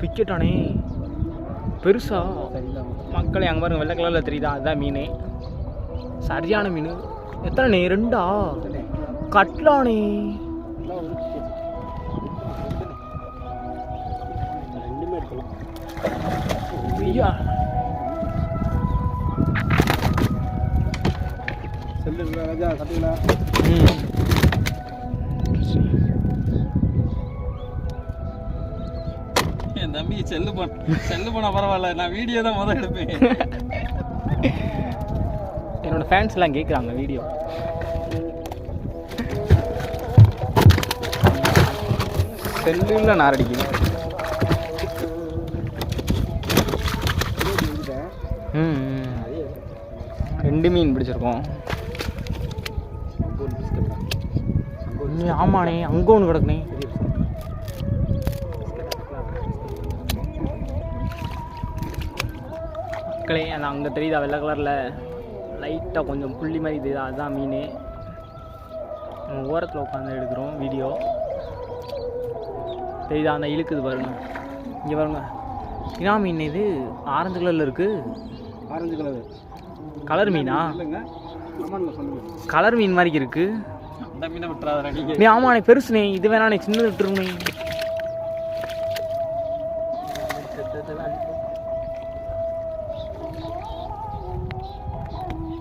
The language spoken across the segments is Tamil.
பிக்கெட்டானே பெருசா மக்களே. அங்கே பாருங்க வெள்ளை கலரில் தெரியுதா, அதுதான் மீன். சரியான மீன். எத்தனை? 2 கட்லானே. ஐயா என் தம்பி செல்லு போனா பரவாயில்ல, நான் வீடியோ தான் முதல் எடுப்பேன். என்னோட ஃபேன்ஸ் எல்லாம் கேட்குறாங்க வீடியோ. செல்லுல நார் அடிக்குது. 2 மீன் பிடிச்சிருக்கோம். ஆமாண்ணே, அங்கே ஒன்று கிடக்குண்ணே. மக்களே அந்த அங்கே தெரியுதா வெள்ளை கலரில் லைட்டாக கொஞ்சம் புள்ளி மாதிரி தெரியுதா, அதுதான் மீன். நம்ம ஓரத்தில் உட்காந்து எடுக்கிறோம் வீடியோ. தெரியுதா, அந்த இழுக்குது பாருங்க. இங்கே பாருங்க, என்ன மீன் இது? ஆரஞ்சு கலரில் இருக்குது. ஆரஞ்சு கலர் கலர் மீனா? கலர் மீன் மாதிரி இருக்கு. அந்த மீனை விட்டுறாத நீ. ஆமாண்ணே, பெருசுண்ணே. இது வேணாண்ணே, சின்னது விட்டுருங்கண்ணே.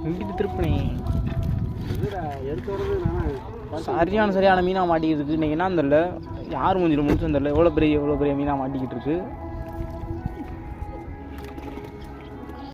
இங்கிட்டு திருப்பினே. சரியான மீனாக மாட்டிக்கிட்டு இருக்கு. இன்னைக்கு என்ன தெரியல, யார் மூஞ்சில் முடிச்சுன்னு தெரியல. எவ்வளோ பெரிய மீனாக மாட்டிக்கிட்டு இருக்கு.